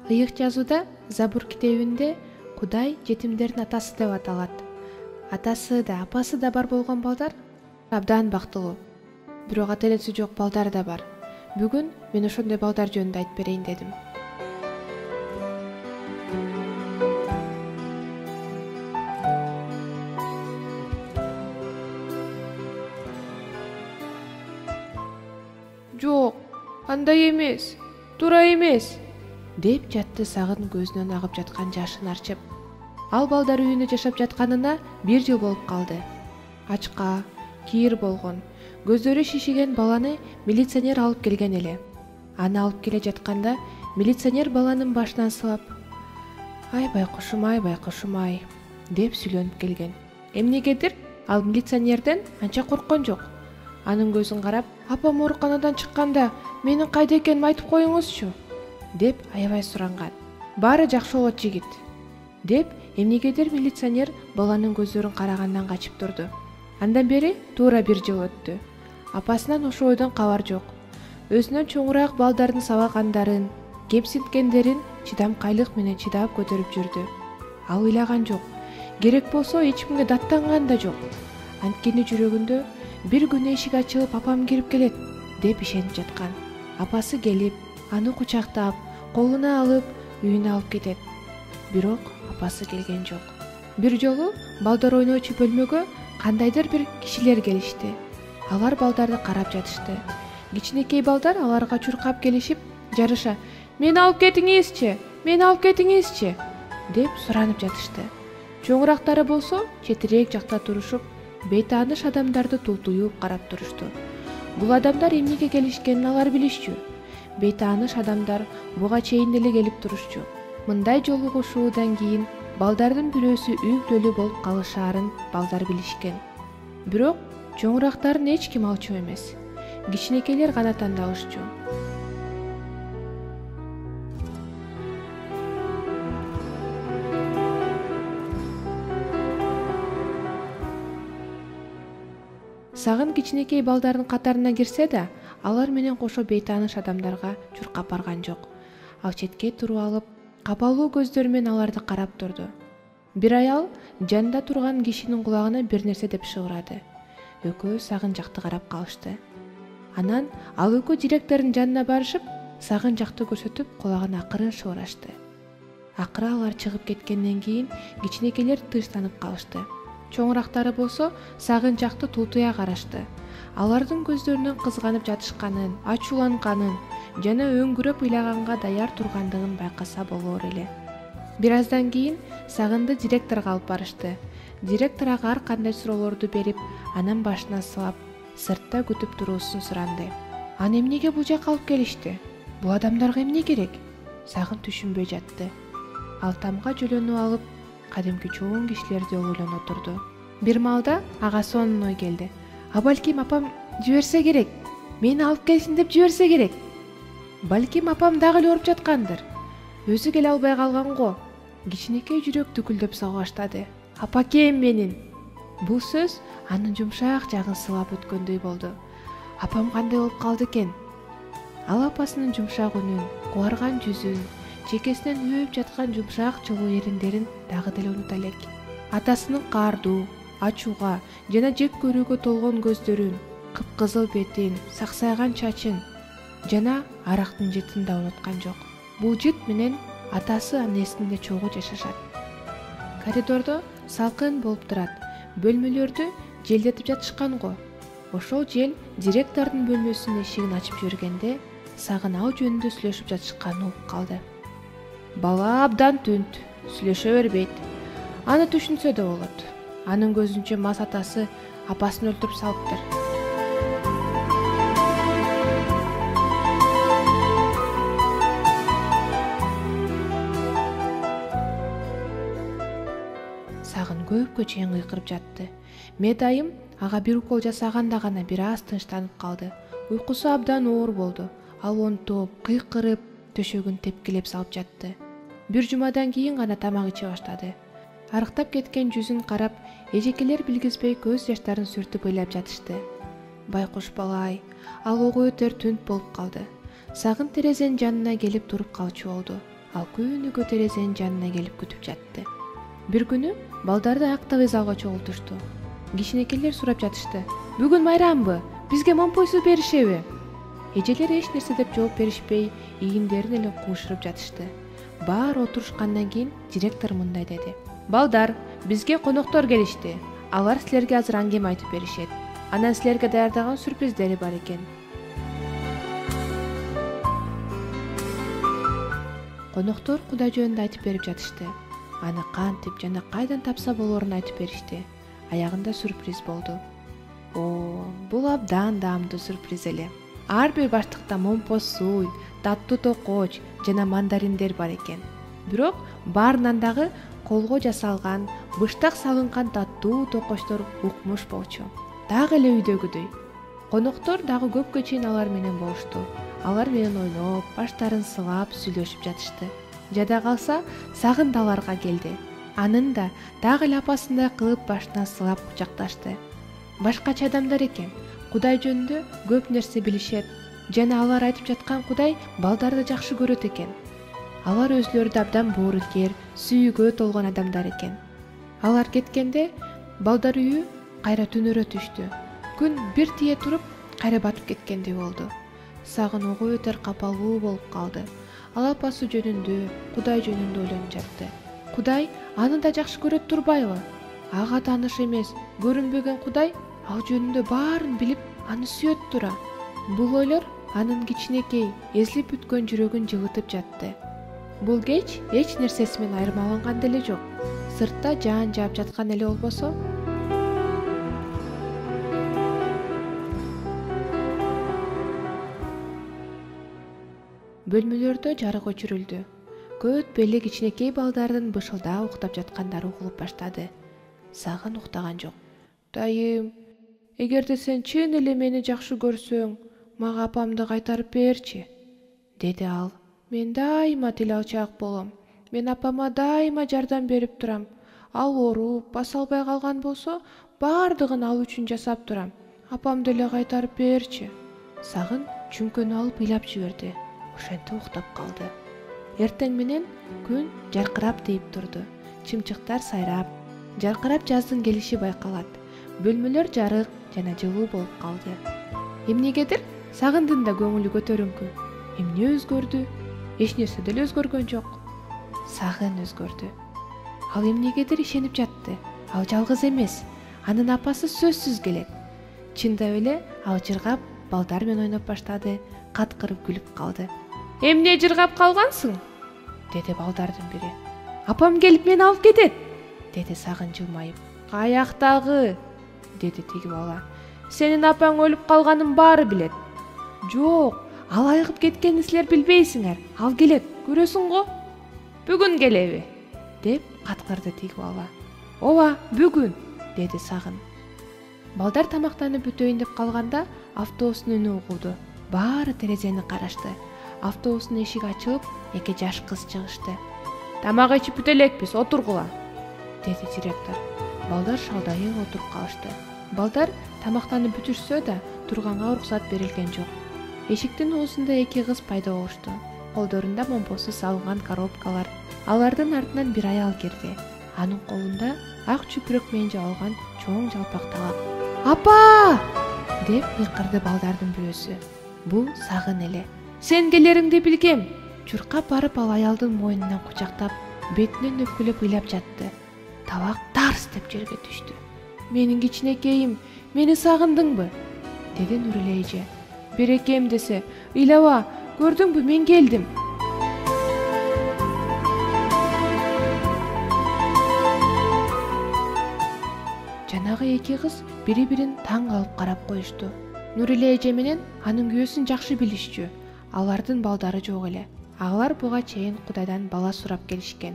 Ыйык жазууда Забур китебинде Кудай жетимдердин атасы деп аталат. Атасы да, апасы да бар болгон балдар абдан бактылуу. Бирок ата энеси жок балдар да бар. Бүгүн мен ошондой балдар жөнүндө айтып берейин дедим. Жок, андай эмес, туура эмес, деп жатты Сагын көзүнөн агып жаткан жашын арчып. Ал балдар үйүндө жашап жатканына 1 жыл болуп калды. Ачка, кийир болгон, көздөрү шишиген баланы милиционер алып келген эле. Аны алып келе жатканда милиционер баланын башынан сылап: ай байкушум ай, деп сүйлөнүп келген. Эмнегедир ал милиционерден анча корккон жок. Анын көзүн карап: апам ооруканадан чыкканда менин кайда экениmin айтып коюңузчу, деп аябай суранган. Баары жакшы болот жигит, деп эмнегедир милиционер баланын көздөрүн карагандан качып турду. Андан бери туура 1 жыл өттү. Апасынан ошо ойдон кабар жок. Өзүнөн чоңураак балдардын сабагандарын, кемсинткендерин чыдамкайлык менен чыдап көтөрүп жүрдү. Ал ыйлаган жок, керек болсо эч кимге даттанган да жок. Анткени жүрөгүндө бир күнү эшик ачылып апам кирип келет деп ишенип жаткан. Апасы келип, аны кучактап, колуна алып, үйүнө алып кетет. Бирок апасы келген жок. Бир жолу балдар ойночу бөлмөгө кандайдыр бир кишилер келишти. Алар балдарды карап жатышты. Кичинекей балдар аларга чуркап келишип, жарыша: "Мени алып кетиңизчи, мени алып кетиңизчи", деп суранып жатышты. Чоңурактары болсо четирээк жакта турушуп, бейтааныш адамдарды тултуюп карап турушту. Бул адамдар эмнеге келишкенин алар билишчү. Бейтааныш адамдар буга чейин деле келип турушчу. Мындай жолугушуудан кийин балдардын бирөөсү үй-бүлөлүү болуп калышаарын балдар билишкен. Бирок чоңурактарын эч ким алчу эмес. Кичинекейлер гана тандалышчу. Сагын кичинекей балдардын катарына кирсе да, алар менен кошо бейтааныш адамдарга чуркап барган жок. Ал четке туруп алып, капалуу көздөр менен аларды карап турду. Бир аял жанында турган кишинин кулагына бир нерсе деп шыбырады. Экөө Сагын жакты карап калышты. Анан ал экөө директордун жанына барышып, Сагын жакты көрсөтүп, кулагына акырын шыбырашты. Акыры алар чыгып кеткенден кийин кичинекейлер тынчтанып калышты. Чоңурактары болсо Сагын жакты тултуя карашты. Алардын көздөрүнөн кызганып жатышканын, ачууланганын жана өңгүрөп ыйлаганга даяр тургандыгын байкаса болоор эле. Бир аздан кийин Сагынды директорго алып барышты. Директор ага ар кандай суроолорду берип, анын башына сылап, сыртта күтүп туруусун суранды. Аны эмнеге бул жакка алып келишти? Бул адамдарга эмне керек? Сагын түшүнбөй жатты. Ал тамга жөлөнүп алып, кадимки чоң кишилерди ойлоно турду. Бир маалда ага сонун ой келди. Балким апам жиберсе керек, мени алып келсин деп жиберсе керек. Балким апам дагы эле ооруп жаткандыр. Өзү келе албай калган го. Кичинекей жүрөк түкүлдөп сога баштады. Апакем менин. Бул сөз анын жумшак жагын сылап өткөндөй болду. Апам кандай болуп калды экен? Ал апасынын жумшак үнүн, кубарган жүзүн, чекесинен өөп жаткан жумшак чолуу эриндерин дагы деле унута элек. Атасынын каардуу, ачууга жана жек көрүүгө толгон көздөрүн, кыпкызыл бетин, саксайган чачын жана арактын жытын да унуткан жок. Бул жыт менен атасы анын эсинде чогуу жашашат. Коридордо салкын болуп турат. Бөлмөлөрдү желдетип жатышкан го. Ошол жел директордун бөлмөсүнүн эшигин ачып жибергенде Сагын ал жөнүндө сүйлөшүп жатышканын угуп калды. Бала абдан түнт, сүйлөшө бербейт. Аны түшүнсө да болот. Анын көзүнчө мас атасы апасын өлтүрүп салыптыр. Сагын көпкө чейин кыйкырып жатты. Медайым ага бир укол жасаганда гана бир аз тынчтанып калды. Уйкусу абдан оор болду. Ал онтоп, кыйкырып, төшөгүн тепкилеп салып жатты. Бир жумадан кийин гана тамак иче баштады. Арыктап кеткен жүзүн карап, эжекелер билгизбей көз жаштарын сүртүп ыйлап жатышты. Байкуш балай, ал ого өтөр түнт болуп калды. Сагын терезенин жанына келип туруп калчу болду. Ал күнүгө терезенин жанына келип күтүп жатты. Бир күнү балдарды актабый залга чогултушту. Кичинекейлер сурап жатышты: "Бүгүн майрамбы? Бизге момпой суу беришеби?" Эжелер эч нерсе деп жооп беришпей, ийиндерин эле куушуруп жатышты. Баары отурушкандан кийин директор мындай деди: "Балдар, бизге коноктор келишти. Алар силерге азыр аңгеме айтып беришет. Анан силерге даярдаган сюрприздери бар экен." Коноктор Кудай жөнүндө айтып берип жатышты. Аны кантип жана кайдан тапса болоорун айтып беришти. Аягында сюрприз болду. Бул абдан даамдуу сюрприз эле. Ар бир баштыкта момпо суу, таттуу токоч жана мандариндер бар экен. Бирок баарынан дагы колго жасалган, быштак салынган таттуу токочтор укмуш болчу. Дагы эле үйдөгүдөй. Коноктор дагы көпкө чейин алар менен болушту. Алар менен ойноп, баштарын сылап, сүйлөшүп жатышты. Жада калса, Сагын да аларга келди. Анын да дагы эле апасындай кылып башына сылап кучакташты. Башкача адамдар экен. Кудай жөнүндө көп нерсе билишет жана алар айтып жаткан Кудай балдарды жакшы көрөт экен. Алар өзлөрү да абдан боорукер, сүйүүгө толгон адамдар экен. Алар кеткенде балдар үйү кайра түнөрө түштү. Күн бир тие туруп, кайра батып кеткендей болду. Сагын ого өтөр капалуу болуп калды. Ал апасы жөнүндө, Кудай жөнүндө ойлонуп жатты. Кудай аны да жакшы көрөт турбайбы? Ага тааныш эмес, көрүнбөгөн Кудай ал жөнүндө баарын билип, аны сүйөт тура. Бул ойлор анын кичинекей, эзилип бүткөн жүрөгүн жылытып жатты. Бул кеч эч нерсеси менен айырмаланган деле жок. Сыртта жаан жаап жаткан эле болбосо, бөлмөлөрдө жарык өчүрүлдү. Көт-беле кичинекей балдардын бышылдап уктап жаткандары угулуп баштады. Сагын уктаган жок. "Дайым, эгерде сен чын эле мени жакшы көрсөң, мага апамды кайтарып берчи", деди ал. "Мен дайыма тил алчаак болом. Мен апама дайыма жардам берип турам. Ал ооруп, баса албай калган болсо, баардыгын ал үчүн жасап турам. Апамды эле кайтарып берчи." Сагын чүңкөнү алып ыйлап жиберди. Ошентип уктап калды. Эртең менен күн жаркырап тийип турду. Чымчыктар сайрап, жаркырап жаздын келиши байкалат. Бөлмөлөр жарык жана жылуу болуп калды. Эмнегедир Сагындын да көңүлү көтөрүңкү. Эмне өзгөрдү? Эч нерсе деле өзгөргөн жок. Сагын өзгөрдү. Ал эмнегедир ишенип жатты. Ал жалгыз эмес. Анын апасы сөзсүз келет. Чындап эле ал жыргап, балдар менен ойноп баштады, каткырып күлүп калды. "Эмне жыргап калгансың?" деди балдардын бири. "Апам келип мени алып кетет", деди Сагын жылмайып. "Каяктагы?" деди тиги бала. "Сенин апаң өлүп калганын баары билет." "Жок, ал айыгып кеткенин силер билбейсиңер. Ал келет, көрөсүң го." "Бүгүн келеби?" деп каткырды тиги бала. "Ооба, бүгүн", деди Сагын. Балдар тамактанып бүтөйүн деп калганда автобустун үнү угулду. Баары терезени карашты. Автобустун эшиги ачылып, эки жаш кыз чыгышты. "Тамак ичип бүтө элекпиз, отургула", деди директор. Балдар шалдайып отуруп калышты. Балдар тамактанып бүтүрсө да, турганга уруксат берилген жок. Эшиктин оозунда эки кыз пайда болушту. Колдорунда момпосу салынган коробкалар. Алардын артынан бир аял кирди. Анын колунда ак чүпүрөк менен жабылган чоң жалпак табак. "Апа!" деп кыйкырды балдардын бирөөсү. Бул Сагын эле. "Сен келериңди билгем." Чуркап барып ал аялдын мойнунан кучактап, бетинен өпкөлөп ыйлап жатты. Табак тарс деп жерге түштү. "Менин кичинекейим, мени сагындыңбы?" деди Нуриле эже. "Берекем десе, ыйлаба, көрдүңбү, мен келдим." Жанагы эки кыз бири-бирин таң калып карап коюшту. Нуриле эже менен анын күйөөсүн жакшы билишчү. Алардын балдары жок эле. Алар буга чейин Кудайдан бала сурап келишкен.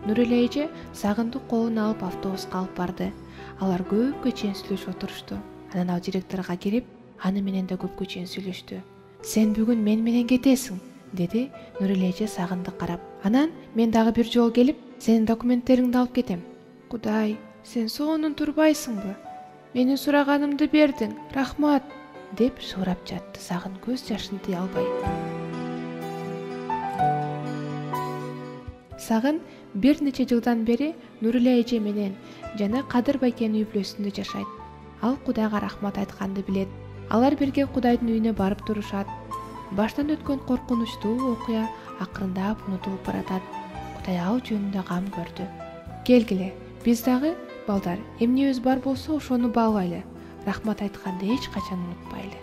Нуриле эже Сагынды колуна алып автобуска алып барды. Алар көпкө чейин сүйлөшүп отурушту. Анан ал директорго кирип, аны менен да көпкө чейин сүйлөштү. "Сен бүгүн мен менен кетесиң", деди Нуриле эже Сагынды карап. "Анан мен дагы бир жолу келип, сенин документтериңди алып кетем." "Кудай, сен соонун турбайсыңбы? Менин сураганымды бердиң, рахмат", деп шыбырап жатты Сагын көз жашын тыя албай. Сагын бир нече жылдан бери Нуруле эже менен жана Кадыр байкенин үй бүлөсүндө жашайт. Ал Кудайга рахмат айтканды билет. Алар бирге Кудайдын үйүнө барып турушат. Баштан өткөн коркунучтуу окуя акырындап унутулуп баратат. Кудай ал жөнүндө кам көрдү. Келгиле, биз дагы балдар эмнебиз бар болсо ошону баалайлы. Рахмат айтканды эч качан унутпайлы.